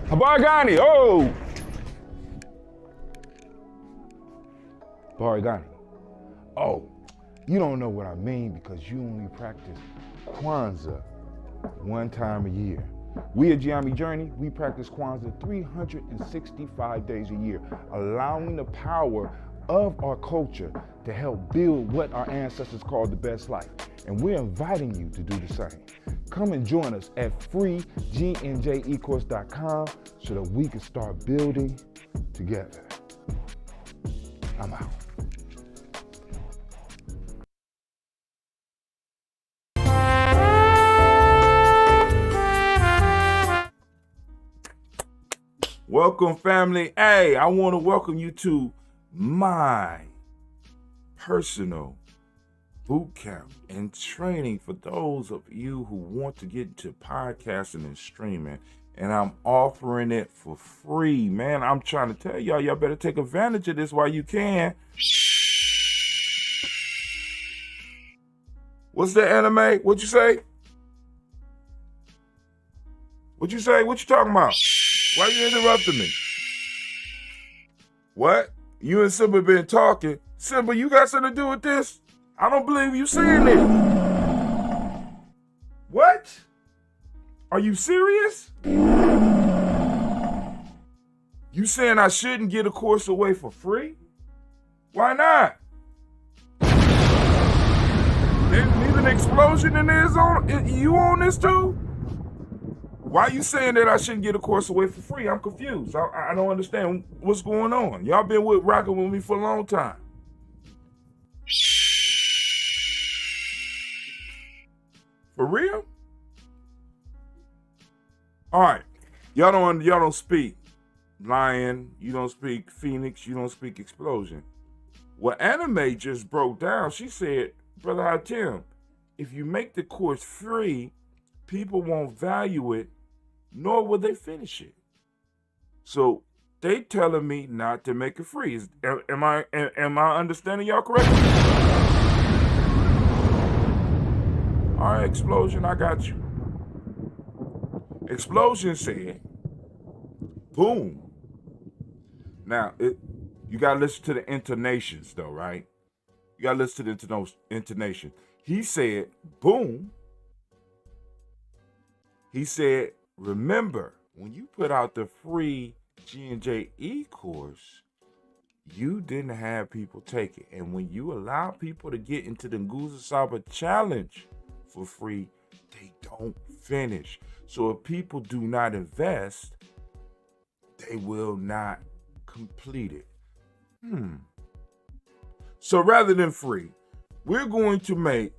Bargani, oh! Bargani. Oh, you don't know what I mean because you only practice Kwanzaa one time a year. We at Giammi Journey, we practice Kwanzaa 365 days a year, allowing the power of our culture to help build what our ancestors called the best life. And we're inviting you to do the same. Come and join us at freegnjecourse.com so that we can start building together. I'm out. Welcome, family. Hey, I want to welcome you to my personal boot camp and training for those of you who want to get into podcasting and streaming. And I'm offering it for free, man. I'm trying to tell y'all better take advantage of this while you can. What's the anime? What'd you say? What'd you say? What you talking about? Why you interrupting me? What? You and Simba been talking. Simba, you got something to do with this? I don't believe you saying it. What? Are you serious? You saying I shouldn't get a course away for free? Why not? Need an explosion in there? You on this too? Why you saying that I shouldn't get a course away for free? I'm confused. I don't understand what's going on. Y'all been rocking with me for a long time. For real? All right. Y'all don't speak lion. You don't speak phoenix. You don't speak explosion. What Anime just broke down, she said, Brother Hatim, if you make the course free, people won't value it, nor will they finish it. So they telling me not to make it free. Am I understanding y'all correctly? All right, Explosion, I got you. Explosion said, boom. Now, you got to listen to the intonations, though, right? You got to listen to those intonations. He said, boom. He said, remember, when you put out the free G&J e-course, you didn't have people take it. And when you allow people to get into the Nguza Saba challenge for free, they don't finish. So if people do not invest, they will not complete it. So rather than free, we're going to make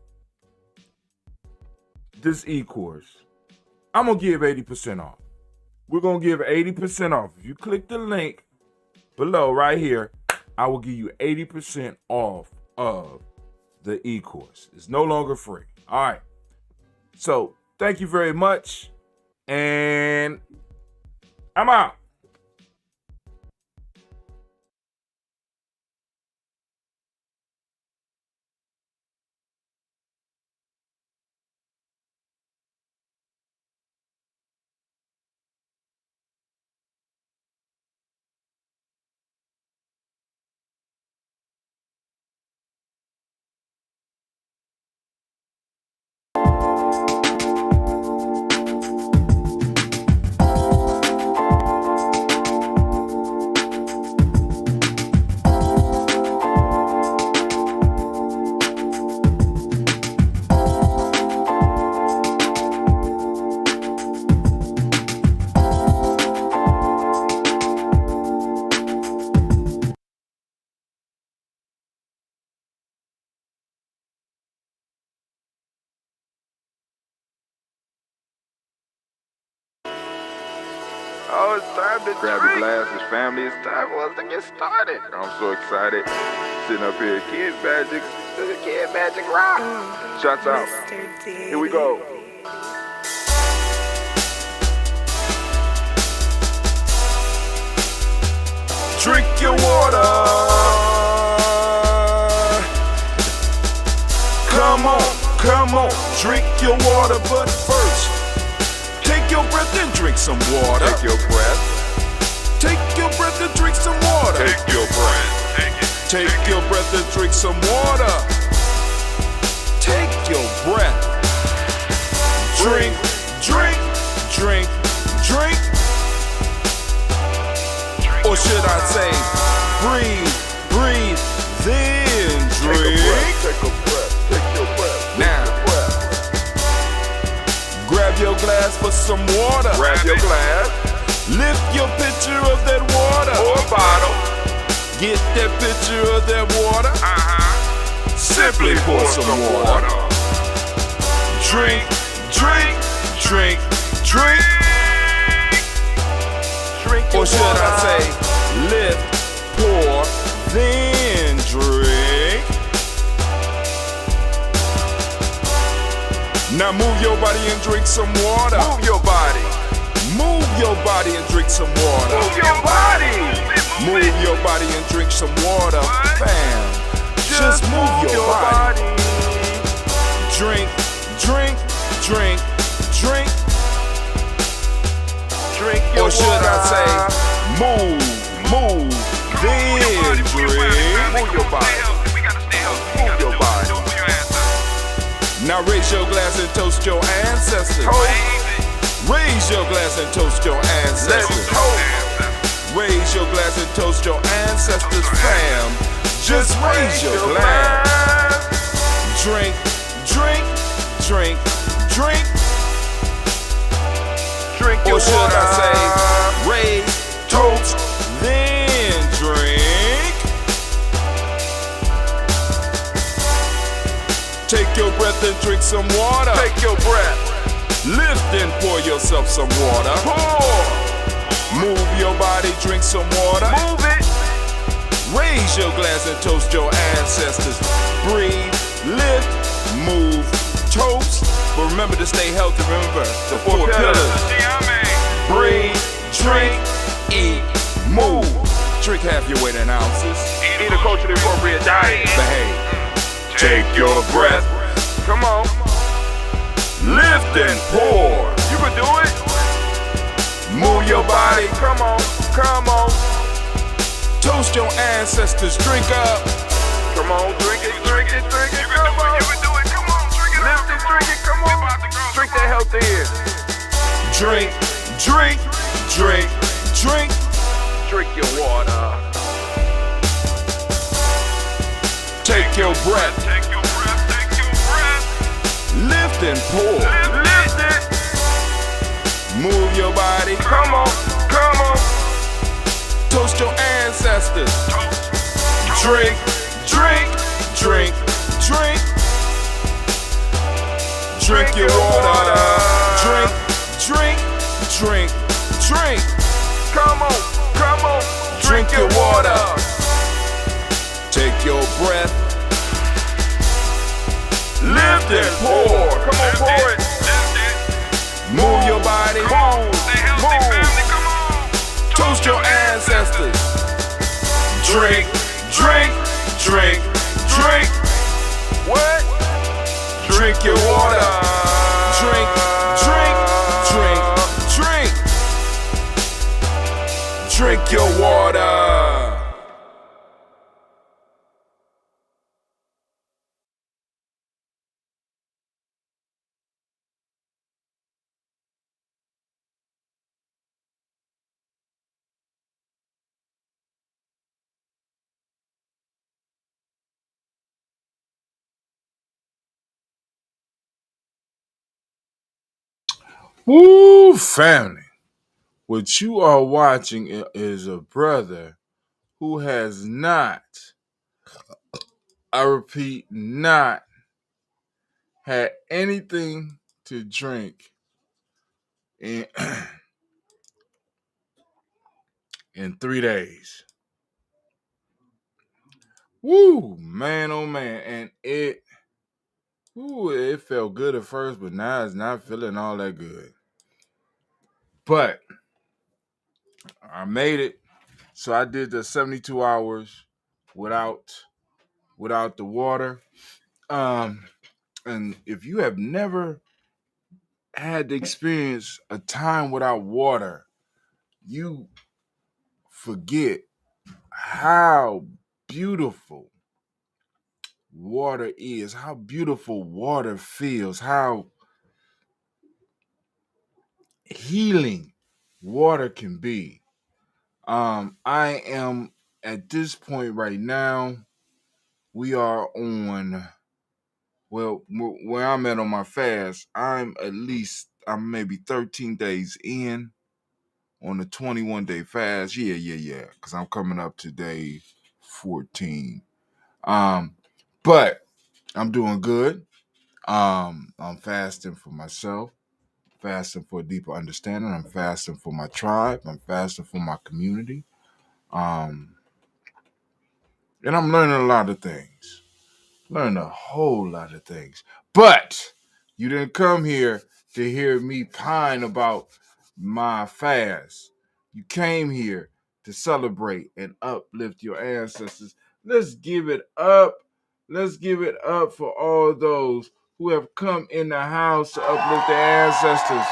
this e-course. I'm going to give 80% off. We're going to give 80% off. If you click the link below right here, I will give you 80% off of the e-course. It's no longer free. All right. So thank you very much. And I'm out. Oh, it's time to grab your glasses, family. It's time for us to get started. I'm so excited. Sitting up here, Kid Magic Rock. Shots out. Here we go. Drink your water. Come on, drink your water, but first, take your breath and drink some water. Take your breath Take your breath and drink some water. Take your breath. Take your breath and drink some water. Take your breath. Drink, drink, drink, drink. Or should I say, breathe, breathe, then drink. Take a breath. Take your breath. Now, grab your glass for some water. Grab your glass Lift your pitcher of that water. or bottle. Get that pitcher of that water. Simply pour some water. Drink, drink, drink, drink. Drink your Or should water. I say, lift, pour, then drink. Now move your body and drink some water. Move your body. Move your body and drink some water. Move your body. Move your body and drink some water. Bam. Just move your body. Drink, drink, drink, drink. Drink your Or should water. I say, move, move, then drink. Move your body. Move your body. Now raise your glass and toast your ancestors. Raise your glass and toast your Let's ancestors. toast. Raise your glass and toast your ancestors, fam. Just raise your glass. Drink, drink, drink, drink. Drink your Or should water. I say, raise, toast, then drink. Take your breath and drink some water. Take your breath. Lift and pour yourself some water. Pour. Move your body, drink some water. Move it. Raise your glass and toast your ancestors. Breathe, lift, move, toast. But remember to stay healthy. Remember the four pillars. Breathe, drink, eat, move. Drink half your weight in ounces. Eat a culturally appropriate diet. Behave. Take your breath. Come on. Lift and pour. You can do it. Move your body. Come on. Come on. Toast your ancestors. Drink up. Come on. Drink it. Drink it. Drink it. Come on. You can do it. Come on. Drink it. Lift it. Drink it. Come on. Drink that health in. Drink, drink, drink, drink. Drink your water. Take your breath. Take your breath. Take your breath. Lift and pour. Lift it. Move your body. Come on. Come on. Toast your ancestors. Drink, drink, drink, drink. Drink your water. Drink, drink, drink, drink. Come on. Come on. Drink your water. Take your breath. Lift and pour. Come on, pour it. Move your body. Move. Move. Toast your ancestors. Drink, drink, drink, drink. What? Drink your water. Drink, drink, drink, drink. Drink your water. Woo, family. What you are watching is a brother who has not, I repeat, not had anything to drink in, in 3 days. Woo, man, oh man. And it felt good at first, but now it's not feeling all that good. But I made it. So I did the 72 hours without the water. And if you have never had to experience a time without water, you forget how beautiful water is, how beautiful water feels, how healing water can be. I am at this point right now. We are on, well, where I'm at on my fast. I'm maybe 13 days in on the 21-day fast. Yeah. Because I'm coming up to day 14. But I'm doing good. I'm fasting for myself, fasting for a deeper understanding. I'm fasting for my tribe. I'm fasting for my community. Um, and I'm learning a lot of things. Learning a whole lot of things. But you didn't come here to hear me pine about my fast. You came here to celebrate and uplift your ancestors. Let's give it up. Let's give it up for all those who have come in the house to uplift their ancestors.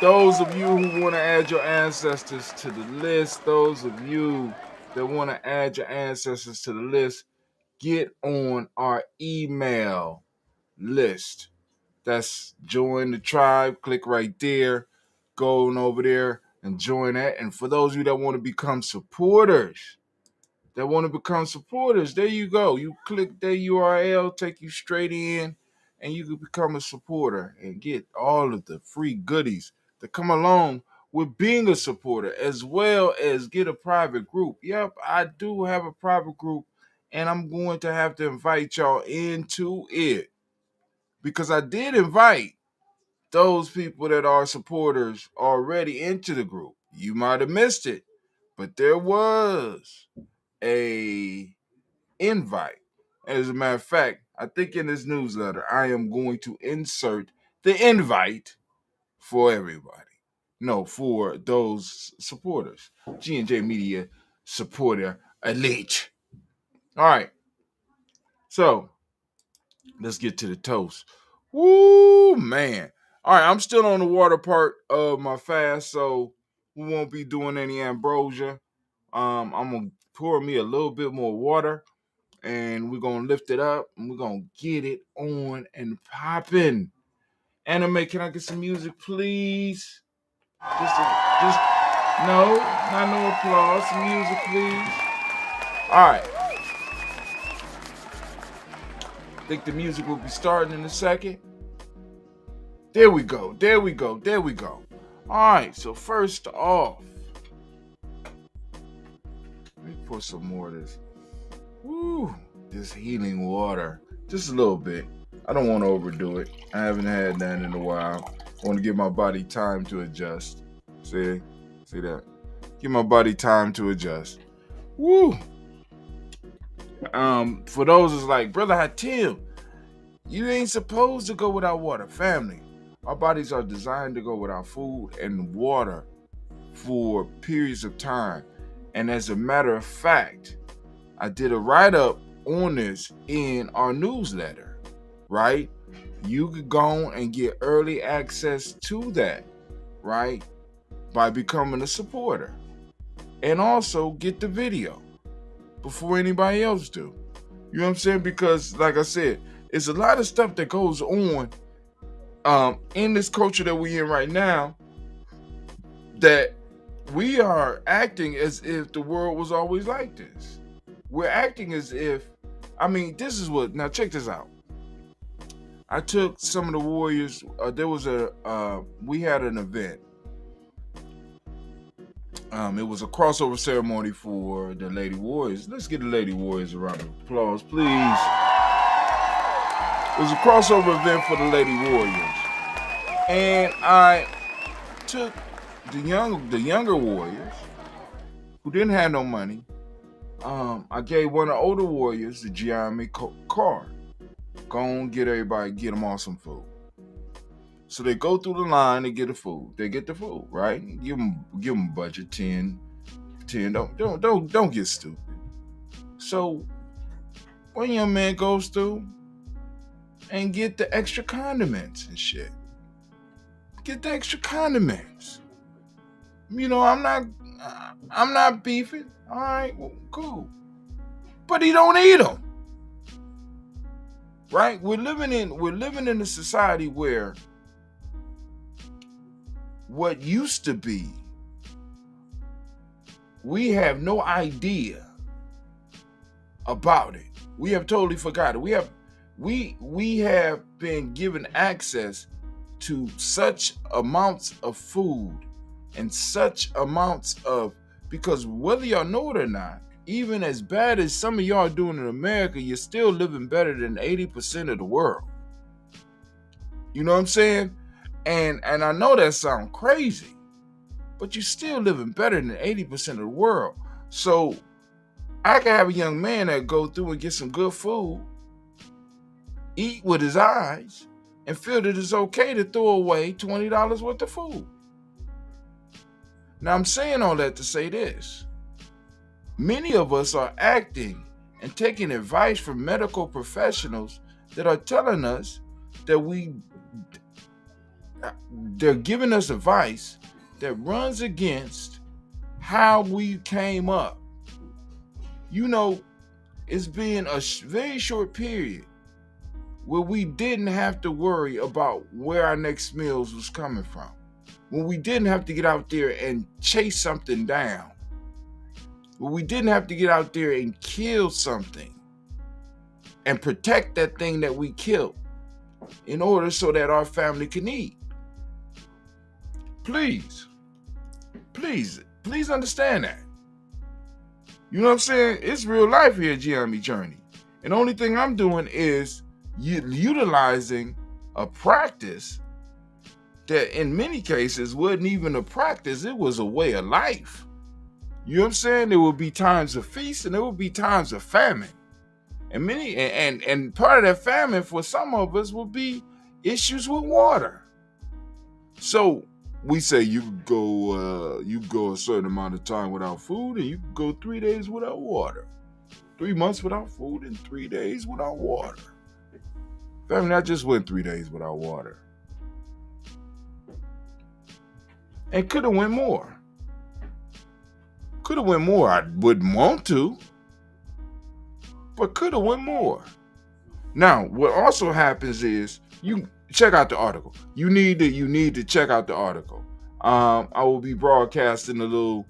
Those of you who want to add your ancestors to the list, those of you that want to add your ancestors to the list, get on our email list. That's join the tribe. Click right there. Go on over there and join that. And for those of you that want to become supporters, there you go. You click that URL, take you straight in, and you can become a supporter and get all of the free goodies that come along with being a supporter, as well as get a private group. Yep, I do have a private group, and I'm going to have to invite y'all into it because I did invite those people that are supporters already into the group. You might have missed it, but there was a invite. As a matter of fact, I think in this newsletter, I am going to insert the invite for everybody. No, for those supporters. G&J Media Supporter Elite. All right. So let's get to the toast. Woo, man. All right, I'm still on the water part of my fast, so we won't be doing any ambrosia. I'm going to pour me a little bit more water, and we're going to lift it up, and we're going to get it on and popping. Anime, can I get some music, please? Just no, not no applause. Some music, please. All right. Think the music will be starting in a second. There we go. All right, so first off, let me pour some more of this. Woo, this healing water. Just a little bit. I don't want to overdo it. I haven't had that in a while. I want to give my body time to adjust. See that? Give my body time to adjust. Woo. For those is like, Brother Hatim, you ain't supposed to go without water. Family, our bodies are designed to go without food and water for periods of time. And as a matter of fact, I did a write-up on this in our newsletter, right? You could go and get early access to that, right? By becoming a supporter. And also get the video before anybody else do. You know what I'm saying? Because like I said, it's a lot of stuff that goes on in this culture that we're in right now that we are acting as if the world was always like this. We're acting as if, this is what, now check this out. I took some of the warriors, we had an event. It was a crossover ceremony for the Lady Warriors. Let's get the Lady Warriors a round of applause, please. It was a crossover event for the Lady Warriors. And I took the younger warriors who didn't have no money. I gave one of the older warriors the Giami card. Go on, get them all some food. So they go through the line, they get the food. They get the food, right? Give them budget 10. Don't get stupid. So one young man goes through and get the extra condiments and shit. Get the extra condiments. I'm not beefing. All right, well, cool. But he don't eat them. Right? We're living in a society where what used to be, we have no idea about it. We have totally forgotten. We have been given access to such amounts of food and such amounts of, because whether y'all know it or not, even as bad as some of y'all are doing in America, you're still living better than 80% of the world. You know what I'm saying? And I know that sounds crazy, but you're still living better than 80% of the world. So I can have a young man that go through and get some good food, eat with his eyes, and feel that it's okay to throw away $20 worth of food. Now I'm saying all that to say this. Many of us are acting and taking advice from medical professionals that are telling us that they're giving us advice that runs against how we came up. It's been a very short period where we didn't have to worry about where our next meals was coming from. When we didn't have to get out there and chase something down. When we didn't have to get out there and kill something and protect that thing that we killed in order so that our family can eat. Please understand that. You know what I'm saying? It's real life here at GME Journey. And the only thing I'm doing is utilizing a practice that in many cases wasn't even a practice, it was a way of life. You know what I'm saying? There will be times of feast and there will be times of famine. And and part of that famine for some of us will be issues with water. So we say you go a certain amount of time without food, and you can go 3 days without water. 3 months without food and 3 days without water. Family, I just went 3 days without water. And could have went more. I wouldn't want to, but could have went more. Now, what also happens is you check out the article. You need to check out the article. I will be broadcasting the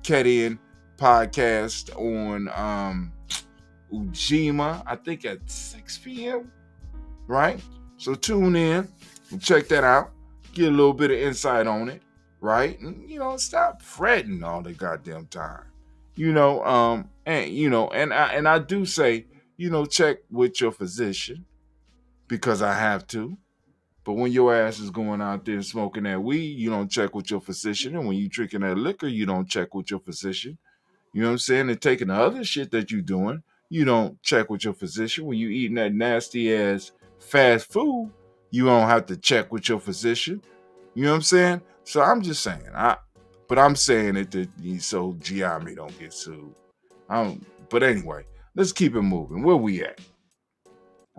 Kedian podcast on Ujima, I think at 6 p.m. Right? So tune in and check that out. Get a little bit of insight on it, right? And stop fretting all the goddamn time. And I do say, check with your physician because I have to. But when your ass is going out there smoking that weed, you don't check with your physician. And when you drinking that liquor, you don't check with your physician. You know what I'm saying? And taking the other shit that you're doing, you don't check with your physician. When you eating that nasty ass fast food, you don't have to check with your physician. You know what I'm saying? So I'm just saying, but I'm saying it so Giami don't get sued. But anyway, let's keep it moving. Where we at?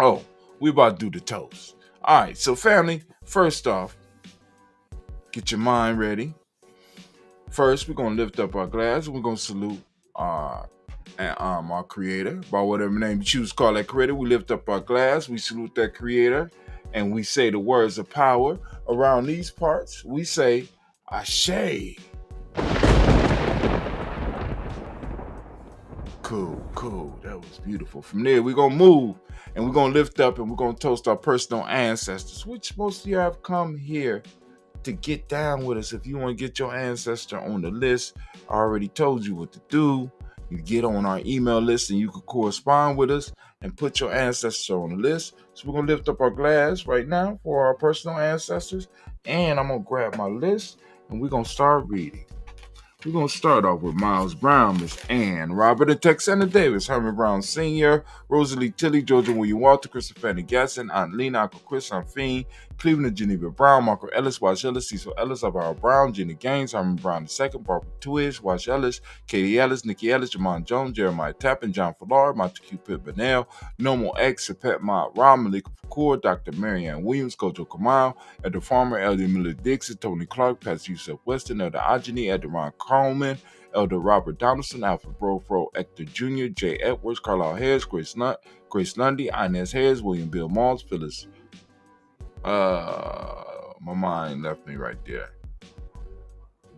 Oh, we about to do the toast. All right, so family, first off, get your mind ready. First, we're going to lift up our glass and we're going to salute our creator. By whatever name you choose to call that creator, we lift up our glass, we salute that creator, and we say the words of power. Around these parts, we say, Ashe. Cool. That was beautiful. From there, we're going to move and we're going to lift up and we're going to toast our personal ancestors, which most of you have come here to get down with us. If you want to get your ancestor on the list, I already told you what to do. You get on our email list and you can correspond with us and put your ancestor on the list. So we're going to lift up our glass right now for our personal ancestors. And I'm going to grab my list and we're going to start reading. We're going to start off with Miles Brown, Miss Ann, Robert and Texana Davis, Herman Brown Sr., Rosalie Tilley, Georgia William Walter, Christopher Fanny Gasson, Aunt Lena, Uncle Chris, Aunt Fiend, Cleveland, Geneva Brown, Marco Ellis, Wash Ellis, Cecil Ellis, Alvaro Brown, Jenny Gaines, Herman Brown II, Barbara Twish, Wash Ellis, Katie Ellis, Nikki Ellis, Jamon Jones, Jeremiah Tappan, John Fallard, Montague Pitt Bennell, Normal X, Pet Mott Ron, Malika Facour, Dr. Marianne Williams, Kojo Kamal, Elder Farmer, Elder Miller Dixon, Tony Clark, Pastor Yusuf Weston, Elder Ajani, Elder Ron Coleman, Elder Robert Donaldson, Alfred Brofro, Hector Jr., Jay Edwards, Carlisle Harris, Grace Lundy, Inez Harris, William Bill Malls, Phyllis. My mind left me right there.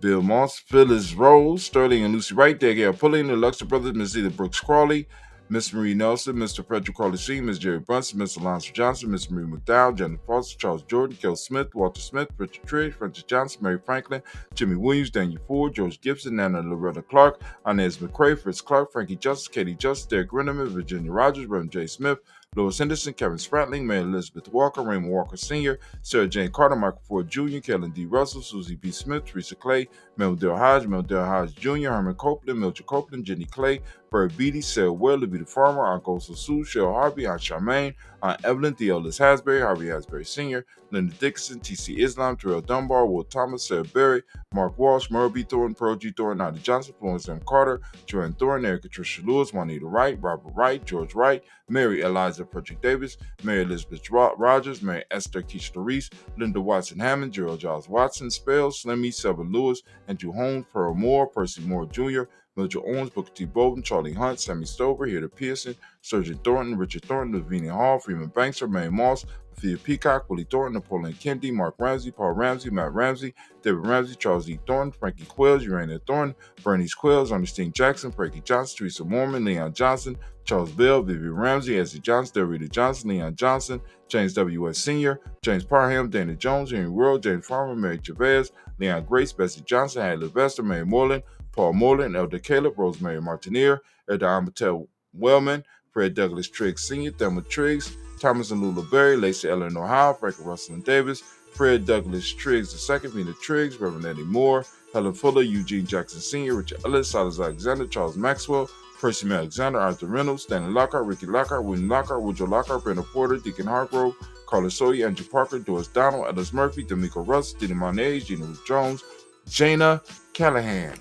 Bill Moss, Phyllis Rose, Sterling and Lucy Wright, Danielle Pulling, the Luxor Brothers, Miss Edith Brooks Crawley, Miss Marie Nelson, Mr. Frederick Crawley Sr., Miss Jerry Brunson, Mr. Alonzo Johnson, Miss Marie McDowell, Jennifer Foster, Charles Jordan, Kel Smith, Walter Smith, Richard Trigg, Francis Johnson, Mary Franklin, Jimmy Williams, Daniel Ford, George Gibson, Nana Loretta Clark, Inez McCrae, Fritz Clark, Frankie Justice, Katie Justice, Derek Renneman, Virginia Rogers, Reverend J. Smith, Lois Henderson, Kevin Spratling, Mary Elizabeth Walker, Raymond Walker Sr., Sarah Jane Carter, Michael Ford Jr., Kellen D. Russell, Susie B. Smith, Teresa Clay, Mel Del Hodge Jr., Herman Copeland, Mildred Copeland, Jenny Clay, Bird Beatty, Sarah Well, Levita Farmer, Aunt Gosa Sue, Cheryl Harvey, Aunt Charmaine, Aunt Evelyn, Theolis Hasbury, Harvey Hasbury Sr., Linda Dixon, T.C. Islam, Terrell Dunbar, Will Thomas, Sarah Berry, Mark Walsh, Merle B. Thornton, Pearl G. Thornton, Nada Johnson, Florence M. Carter, Joanne Thornton, Erica Tricia Lewis, Juanita Wright, Robert Wright, George Wright, Mary Eliza Frederick Davis, Mary Elizabeth Rogers, Mary Esther Keisha Reese, Linda Watson Hammond, Gerald Giles Watson, Spells, Slimmy, Seven Lewis, Andrew Holmes, Pearl Moore, Percy Moore Jr., Mildred Owens, Booker T. Bolden, Charlie Hunt, Sammy Stover, Hilda Pearson, Sergeant Thornton, Richard Thornton, Lavinia Hall, Freeman Bankser, Mary Moss, Sophia Peacock, Willie Thornton, Napoleon Kennedy, Mark Ramsey, Paul Ramsey, Matt Ramsey, David Ramsey, Charles E. Thornton, Frankie Quills, Urania Thornton, Bernice Quills, Ernestine Jackson, Frankie Johnson, Teresa Mormon, Leon Johnson, Charles Bell, Vivian Ramsey, Ezzie Johnson, Delrita Johnson, Leon Johnson, James W.S. Sr., James Parham, Dana Jones, Henry World, James Farmer, Mary Chavez, Leon Grace, Bessie Johnson, Hadley Levester, Mary Moreland, Paul Moreland, Elder Caleb, Rosemary Martinier, Elder Amatel Wellman, Fred Douglas Triggs Sr., Thelma Triggs, Thomas and Lula Berry, Lacey Eleanor Howe, Frankie Russell and Davis, Fred Douglas Triggs II, Vina Triggs, Reverend Eddie Moore, Helen Fuller, Eugene Jackson Sr., Richard Ellis, Silas Alexander, Charles Maxwell, Percy M. Alexander, Arthur Reynolds, Stanley Lockhart, Ricky Lockhart, William Lockhart, Woodrow Lockhart, Brandon Porter, Deacon Hargrove, Carlos Sawyer, Andrew Parker, Doris Donald, Ellis Murphy, D'Amico Russ, Dina Monet, Gina Ruth Jones, Jana Callahan.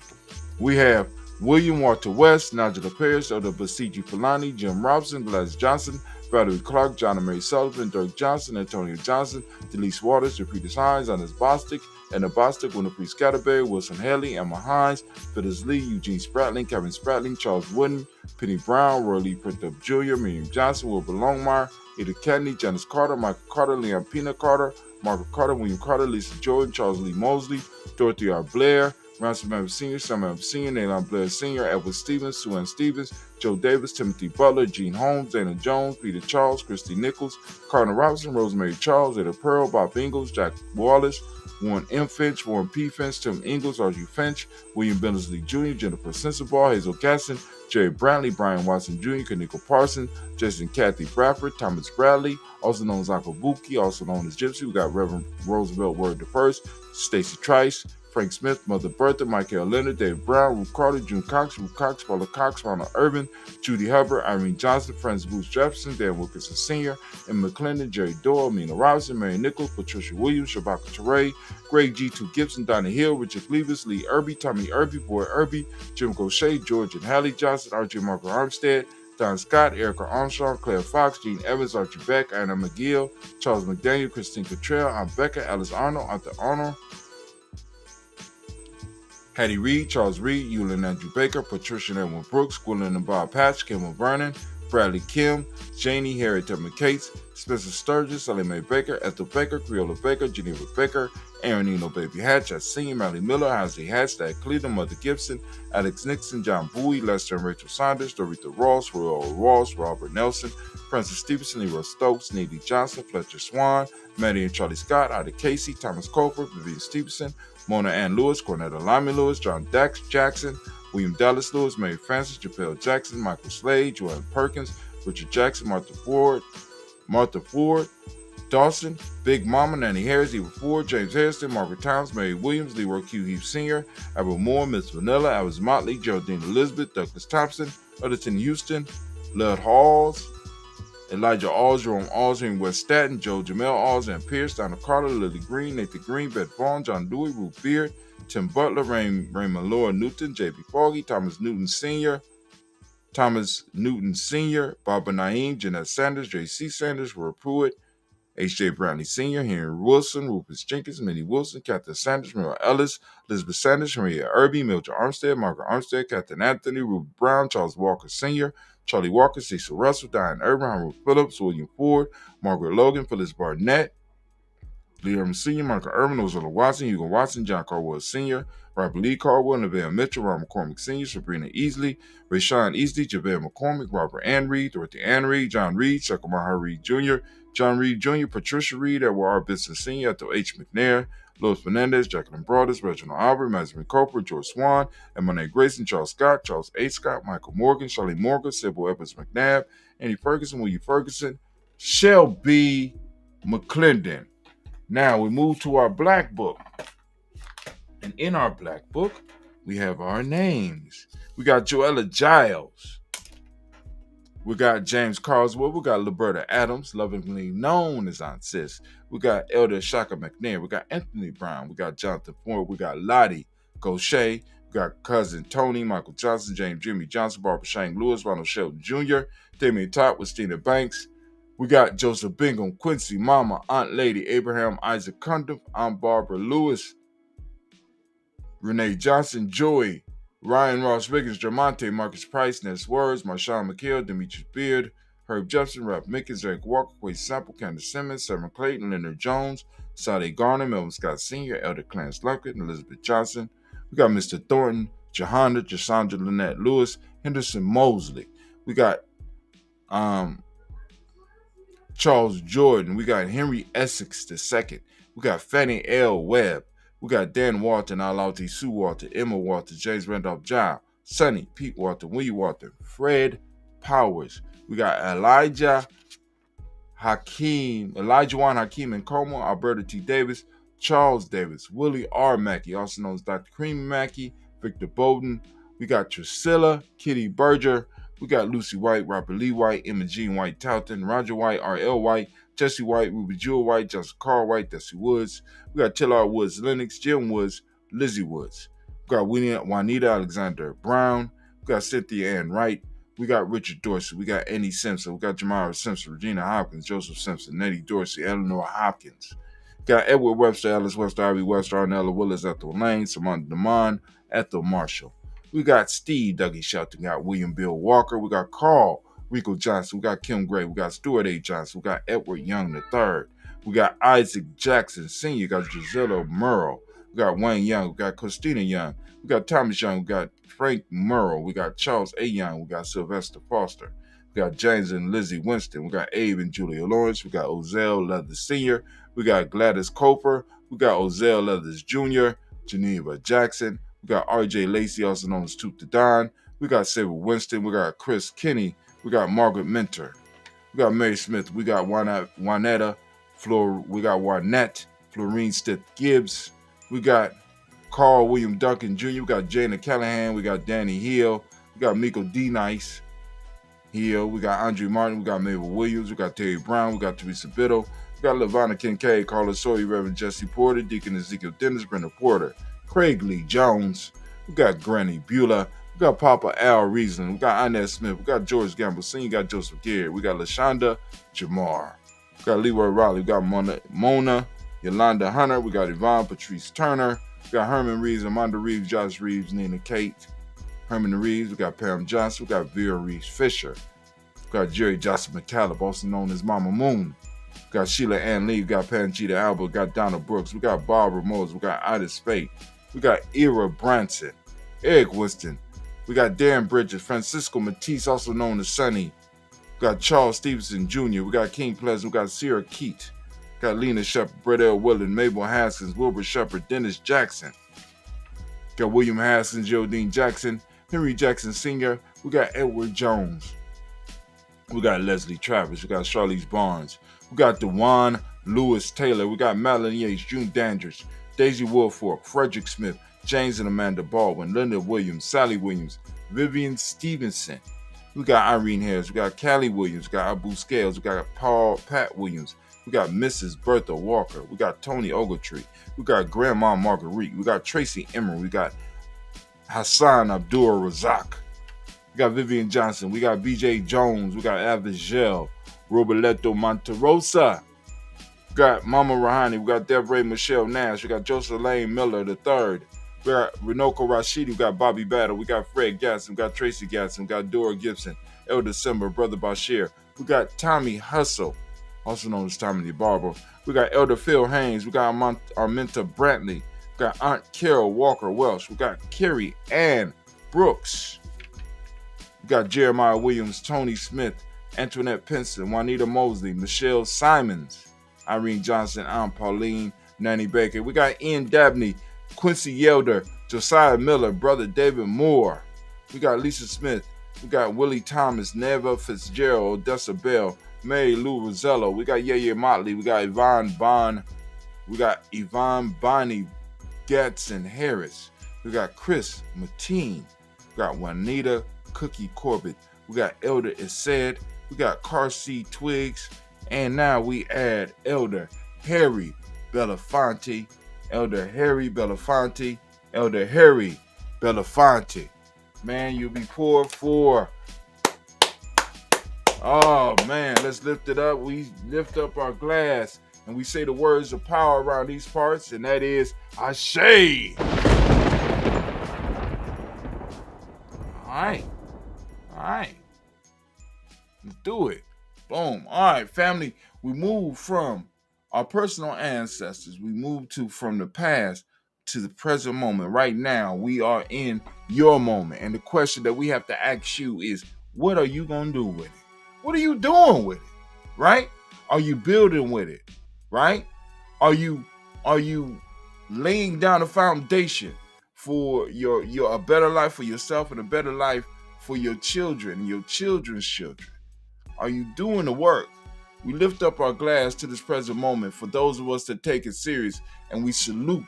We have William Walter West, Nigel Paris, Elder Basiji Fulani, Jim Robson, Gladys Johnson, Valerie Clark, John and Mary Sullivan, Dirk Johnson, Antonio Johnson, Delise Waters, Japretis Hines, Annis Bostic, Anna Bostic, Winifred Scatterberry, Wilson Haley, Emma Hines, Phyllis Lee, Eugene Spratling, Kevin Spratling, Charles Wooden, Penny Brown, Roy Lee Printup Jr., Miriam Johnson, Wilbur Longmire, Ada Cadney, Janice Carter, Michael Carter, Leon Pina Carter, Margaret Carter, William Carter, Lisa Jordan, Charles Lee Mosley, Dorothy R. Blair, Ransom Evans Sr., Sam Evans Sr., Nayland Blair Sr., Edward Stevens, Sue Ann Stevens, Joe Davis, Timothy Butler, Gene Holmes, Dana Jones, Peter Charles, Christy Nichols, Cardinal Robinson, Rosemary Charles, Ada Pearl, Bob Ingalls, Jack Wallace, Warren M. Finch, Warren P. Finch, Tim Ingalls, R.G. Finch, William Billingsley Jr., Jennifer Sensabaugh, Hazel Gasson, Jerry Brantley, Brian Watson Jr., Kaniko Parsons, Jason Kathy Bradford, Thomas Bradley, also known as Uncle Buki, also known as Gypsy. We got Reverend Roosevelt Word I, Stacy Trice, Frank Smith, Mother Bertha, Michael Leonard, David Brown, Ruth Carter, June Cox, Paula Cox, Ronald Urban, Judy Hubbard, Irene Johnson, Francis Booth Jefferson, Dan Wilkinson Sr., and McClendon, Jerry Doyle, Mina Robinson, Mary Nichols, Patricia Williams, Shabaka Teray, Greg G2 Gibson, Donna Hill, Richard Cleavis, Lee Irby, Tommy Irby, Boy Irby, Jim Gaucher, George and Hallie Johnson, R.J. Margaret Armstead, Don Scott, Erica Armstrong, Claire Fox, Gene Evans, Archie Beck, Anna McGill, Charles McDaniel, Christine Cottrell, Aunt Becca, Alice Arnold, Arthur Arnold, Hattie Reed, Charles Reed, Eulin Andrew Baker, Patricia Edwin Brooks, Gwendolyn and Bob Patch, Kim Vernon, Bradley Kim, Janie Harriet Tubman Cates, Spencer Sturgis, Sally Mae Baker, Ethel Baker, Creola Baker, Geneva Baker, Aaron Eno Baby Hatch, Senior, Mally Miller, Halsey Hatch, Dad Cleveland, Mother Gibson, Alex Nixon, John Bowie, Lester and Rachel Saunders, Doretha Ross, Royal Ross, Robert Nelson, Francis Stevenson, Leroy Stokes, Neely Johnson, Fletcher Swan, Maddie and Charlie Scott, Ida Casey, Thomas Colford, Vivian Stevenson, Mona Ann Lewis, Cornetta Lyman Lewis, John Dax Jackson, William Dallas Lewis, Mary Francis, Japel Jackson, Michael Slade, Joanne Perkins, Richard Jackson, Martha Ford, Dawson, Big Mama, Nanny Harris, Eva Ford, James Harrison, Margaret Towns, Mary Williams, Leroy Q. Heath Sr., Albert Moore, Miss Vanilla, Alice Motley, Geraldine Elizabeth, Douglas Thompson, Utterton Houston, Lud Halls, Elijah Alls, Jerome Alls, Henry West Staten, Joe Jamel Alls, and Pierce, Donald Carter, Lily Green, Nathan Green, Beth Vaughn, John Dewey, Ruth Beard, Tim Butler, Raymond Laura Newton, J.B. Foggy, Thomas Newton Sr., Barbara Naeem, Jeanette Sanders, J.C. Sanders, Roy Pruitt, H.J. Brownlee Sr., Henry Wilson, Rufus Jenkins, Minnie Wilson, Catherine Sanders, Mary Ellis, Elizabeth Sanders, Maria Irby, Mildred Armstead, Margaret Armstead, Catherine Anthony, Ruby Brown, Charles Walker Sr., Charlie Walker, Cecil Russell, Diane Irvin, Ruth Phillips, William Ford, Margaret Logan, Phyllis Barnett, Lee Irvin Sr., Michael Irvin, Ozella Watson, Hugo Watson, John Caldwell Sr., Robert Lee Caldwell, Nevaeh Mitchell, Ron McCormick Sr., Sabrina Easley, Rashawn Easley, Javale McCormick, Robert Ann Reed, Dorothy Ann Reed, John Reed, Shekamaha Reed Jr., John Reed Jr., Patricia Reed, Edward R. Benson Sr., Ethel H. McNair, Louis Fernandez, Jacqueline Broadus, Reginald Albert, Mazeline Cooper, George Swan, Emily Grayson, Charles Scott, Charles A. Scott, Michael Morgan, Charlie Morgan, Sybil Evans McNabb, Andy Ferguson, William Ferguson, Shelby McClendon. Now we move to our black book. And in our black book, we have our names. We got Joella Giles. We got James Carswell. We got Liberta Adams, lovingly known as Aunt Sis. We got Elder Shaka McNair. We got Anthony Brown. We got Jonathan Ford. We got Lottie Gaucher. We got cousin Tony, Michael Johnson, James Jimmy Johnson, Barbara Shane Lewis, Ronald Shelton Jr., Damian Todd with Stina Banks. We got Joseph Bingham, Quincy, Mama, Aunt Lady, Abraham, Isaac Cundiff, Aunt Barbara Lewis, Renee Johnson, Joey, Ryan Ross Riggins, Jermonte, Marcus Price, Ness Words, Marshawn McHale, Demetrius Beard, Herb Jefferson, Ralph Mickens, Eric Walker, Quay Sample, Candace Simmons, Severn Clayton, Leonard Jones, Sade Garner, Melvin Scott Sr., Elder Clarence Luckett, and Elizabeth Johnson. We got Mr. Thornton, Jahanna, Jasandra Lynette Lewis, Henderson Mosley. We got Charles Jordan. We got Henry Essex II. We got Fannie L. Webb. We got Dan Walton, Alauti Sue Walton, Emma Walton, James Randolph Giles, Sonny, Pete Walton, Willie Walton, Fred Powers. We got Elijah Juan Hakeem and Como, Alberta T. Davis, Charles Davis, Willie R. Mackey, also known as Dr. Cream Mackey, Victor Bowden. We got Drusilla, Kitty Berger. We got Lucy White, Robert Lee White, Emma Jean White Touton, Roger White, R.L. White, Jesse White, Ruby Jewel White, Justin Carl White, Desi Woods. We got Tillard Woods, Lennox, Jim Woods, Lizzie Woods. We got Juanita Alexander Brown. We got Cynthia Ann Wright. We got Richard Dorsey. We got Annie Simpson. We got Jamara Simpson, Regina Hopkins, Joseph Simpson, Nettie Dorsey, Eleanor Hopkins. We got Edward Webster, Alice Webster, Ivy Webster, Arnella Willis, Ethel Lane, Samantha DeMond, Ethel Marshall. We got Steve Dougie Shelton. We got William Bill Walker. We got Carl Rico Johnson. We got Kim Gray. We got Stuart A. Johnson. We got Edward Young III. We got Isaac Jackson Sr. We got Gisela Merle. We got Wayne Young. We got Christina Young. We got Thomas Young. We got Frank Merle. We got Charles A. Young. We got Sylvester Foster. We got James and Lizzie Winston. We got Abe and Julia Lawrence. We got Ozell Leathers Sr. We got Gladys Coper. We got Ozell Leathers Jr. Geneva Jackson. We got R.J. Lacey, also known as Toot the Don. We got Sarah Winston. We got Chris Kinney. We got Margaret Minter. We got Mary Smith. We got Juanetta. We got Juanette. Florine Stith Gibbs. We got Carl William Duncan Jr. We got Jana Callahan. We got Danny Hill. We got Miko D. Nice Hill. We got Andre Martin. We got Mabel Williams. We got Terry Brown. We got Teresa Biddle. We got LaVonna Kincaid, Carla Sawyer, Reverend Jesse Porter, Deacon Ezekiel Dennis, Brenda Porter, Craig Lee Jones. We got Granny Beulah. We got Papa Al Reason. We got Inez Smith. We got George Gamble Sr. We got Joseph Garrett. We got LaShonda Jamar. We got Leroy Riley. We got Mona Yolanda Hunter. We got Yvonne Patrice Turner. We got Herman Reeves, Amanda Reeves, Josh Reeves, Nina Kate. Herman Reeves. We got Pam Johnson. We got Vera Reeves Fisher. We got Jerry Johnson McCallum, also known as Mama Moon. We got Sheila Ann Lee. We got Panchita Alba. We got Donna Brooks. We got Barbara Moses. We got Ida Spade. We got Ira Branson. Eric Winston. We got Darren Bridges. Francisco Matisse, also known as Sonny. We got Charles Stevenson Jr. We got King Pleasant. We got Sierra Keat. We got Lena Shepard, Brett L. Willen, Mabel Haskins, Wilbur Shepard, Dennis Jackson. We got William Haskins, Geraldine Jackson, Henry Jackson Sr. We got Edward Jones. We got Leslie Travis. We got Charlize Barnes. We got DeJuan Lewis Taylor. We got Madeline Yates, June Dandridge, Daisy Woolfork, Frederick Smith, James and Amanda Baldwin, Linda Williams, Sally Williams, Vivian Stevenson. We got Irene Harris. We got Callie Williams. We got Abu Scales. We got Pat Williams. We got Mrs. Bertha Walker. We got Tony Ogletree. We got Grandma Marguerite. We got Tracy Emery. We got Hassan Abdul Razak. We got Vivian Johnson. We got BJ Jones. We got Avigel. Roberto Monterosa. We got Mama Rahani. We got Devray Michelle Nash. We got Joseph Lane Miller III. We got Renoko Rashidi. We got Bobby Battle. We got Fred Gatson. We got Tracy Gatson. We got Dora Gibson. El December. Brother Bashir. We got Tommy Hustle, also known as Tommy the Barber. We got Elder Phil Haynes. We got Arminta Brantley. We got Aunt Carol Walker Welsh. We got Carrie Ann Brooks. We got Jeremiah Williams, Tony Smith, Antoinette Pinson, Juanita Mosley, Michelle Simons, Irene Johnson, Aunt Pauline, Nanny Baker. We got Ian Dabney, Quincy Yelder, Josiah Miller, Brother David Moore. We got Lisa Smith. We got Willie Thomas, Neva Fitzgerald, Odessa Bell, Mary Lou Rosello. We got Yaya Motley. We got Yvonne Bonnie Gatson Harris. We got Chris Mateen. We got Juanita Cookie Corbett. We got Elder Essed. We got Carsey Twigs. And now we add Elder Harry Belafonte. Elder Harry Belafonte. Elder Harry Belafonte. Man, you'll be poor for. Oh, man, let's lift it up. We lift up our glass and we say the words of power around these parts, and that is Ashe. All right. Let's do it. Boom. All right, family. We move from our personal ancestors. We move from the past to the present moment. Right now, we are in your moment. And the question that we have to ask you is, what are you going to do with it? What are you doing with it? Right? Are you building with it? Right? Are you laying down a foundation for a better life for yourself and a better life for your children and your children's children? Are you doing the work? We lift up our glass to this present moment for those of us that take it serious, and we salute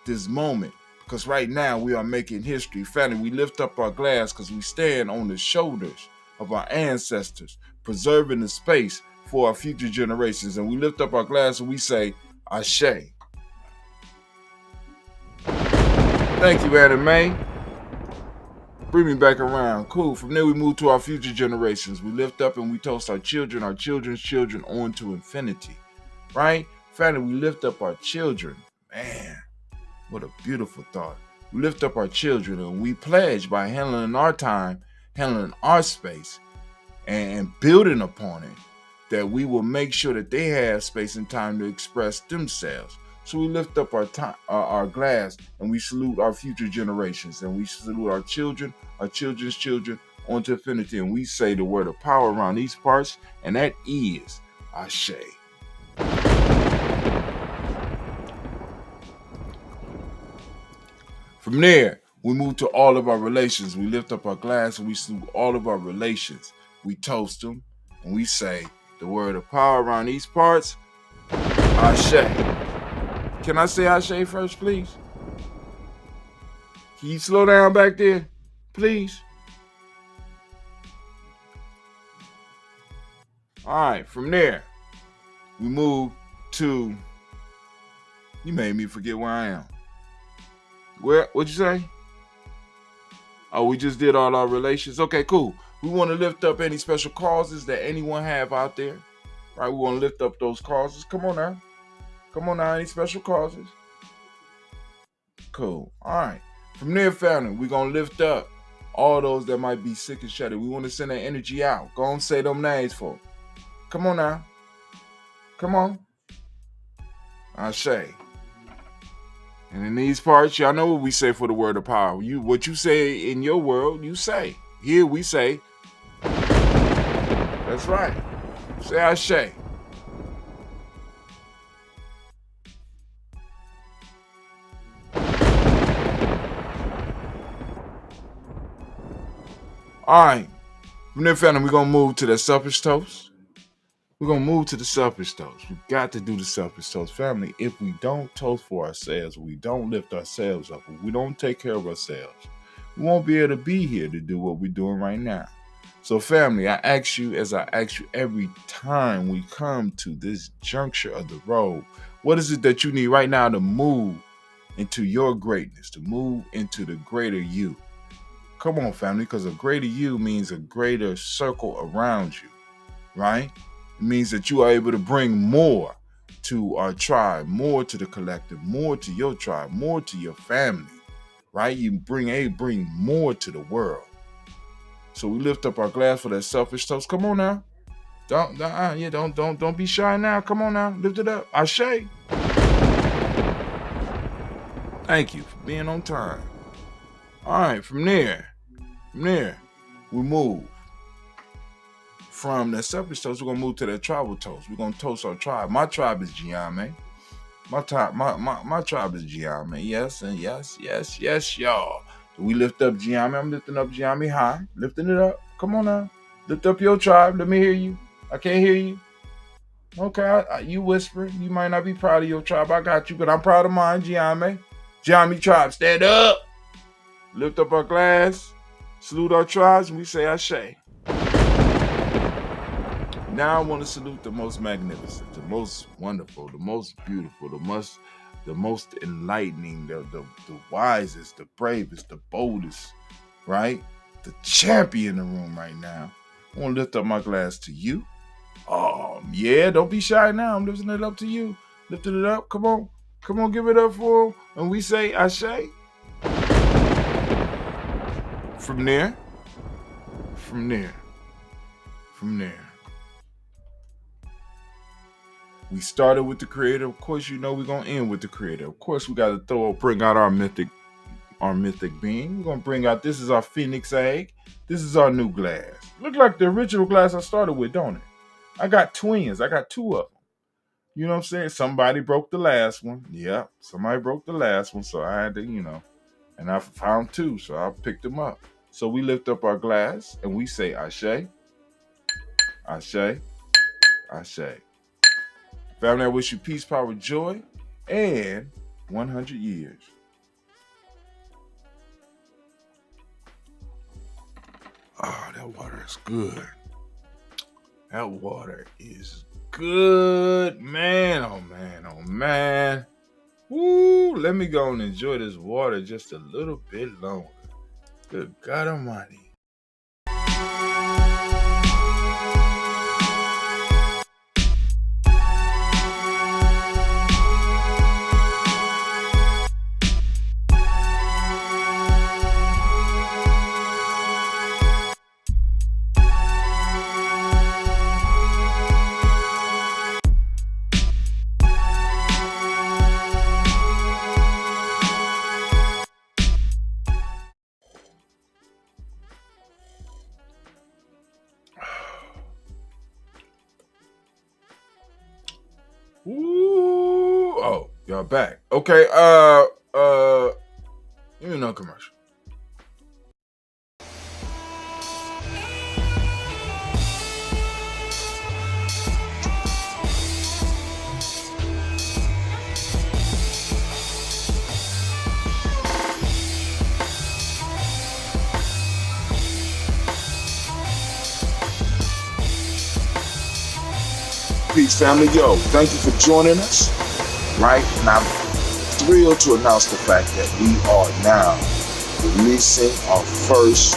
this moment, because right now we are making history. Family, we lift up our glass because we stand on the shoulders of our ancestors, preserving the space for our future generations. And we lift up our glass and we say, Ashe. Thank you, Anna Mae. Bring me back around. Cool. From there, we move to our future generations. We lift up and we toast our children, our children's children on to infinity. Right? Family, we lift up our children. Man, what a beautiful thought. We lift up our children and we pledge by handling our time, handling our space, and building upon it, that we will make sure that they have space and time to express themselves. So we lift up our glass and we salute our future generations, and we salute our children, our children's children onto infinity, and we say the word of power around these parts, and that is Ashe. From there, we move to all of our relations. We lift up our glass and we salute all of our relations. We toast them and we say the word of power around these parts, Ashe. Can I say Ashe first, please? Can you slow down back there, please? All right, from there, we move to, you made me forget where I am. What'd you say? Oh, we just did all our relations. Okay, cool. We want to lift up any special causes that anyone have out there. Right? We want to lift up those causes. Come on now. Any special causes? Cool. All right. From there, family, we're going to lift up all those that might be sick and shut in. We want to send that energy out. Go and say them names for them. Come on now. Come on. Ashe. And in these parts, y'all know what we say for the word of power. What you say in your world, you say. Here we say, that's right. Say Ashe. All right. From there, family, we're going to move to the selfish toast. We're going to move to the selfish toast. We've got to do the selfish toast. Family, if we don't toast for ourselves, we don't lift ourselves up, if we don't take care of ourselves, we won't be able to be here to do what we're doing right now. So family, I ask you, as I ask you every time we come to this juncture of the road, what is it that you need right now to move into your greatness, to move into the greater you? Come on, family, because a greater you means a greater circle around you, right? It means that you are able to bring more to our tribe, more to the collective, more to your tribe, more to your family, right? You bring more to the world. So we lift up our glass for that selfish toast. Come on now. Don't be shy now. Come on now. Lift it up. Ashe. Thank you for being on time. All right, from there, we move. From that selfish toast, we're gonna move to that tribal toast. We're gonna toast our tribe. My tribe is Giame. My tribe is Giame. Yes, and yes, y'all. So we lift up Giame. I'm lifting up Giame high. Lifting it up. Come on now. Lift up your tribe. Let me hear you. I can't hear you. Okay, you whispering. You might not be proud of your tribe. I got you, but I'm proud of mine, Giame. Giame tribe, stand up. Lift up our glass. Salute our tribes, and we say Ashe. Now I want to salute the most magnificent, the most wonderful, the most beautiful, the most enlightening, the wisest, the bravest, the boldest, right? The champion in the room right now. I want to lift up my glass to you. Yeah, don't be shy now. I'm lifting it up to you. Lifting it up. Come on, give it up for him. And we say Ashe. From there. We started with the creator. Of course, you know we're gonna end with the creator. Of course, we gotta bring out our mythic being. We're gonna bring out, this is our phoenix egg. This is our new glass. Look like the original glass I started with, don't it? I got twins. I got two of them. You know what I'm saying? Somebody broke the last one. Yeah, somebody broke the last one, so I had to, and I found two, so I picked them up. So we lift up our glass and we say Ashe, Ashe, Ashe. Family, I wish you peace, power, joy, and 100 years. Oh, that water is good. That water is good. Man, oh man, oh man. Woo, let me go and enjoy this water just a little bit longer. Good God Almighty. Ooh, oh, y'all back. Okay, commercial. Peace, family. Yo, thank you for joining us. Right? And I'm thrilled to announce the fact that we are now releasing our first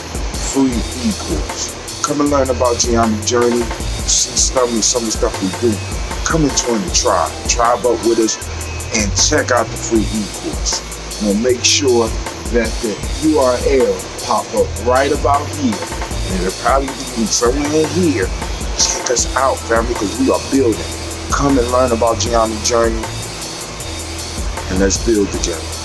free e-course. Come and learn about Giame Journey. See some of the stuff we do. Come and join the tribe. Tribe up with us and check out the free e-course. We'll make sure that the URL pop up right about here. And it'll probably be somewhere in here. Check us out, family, because we are building. Come and learn about Giame Journey, and let's build together.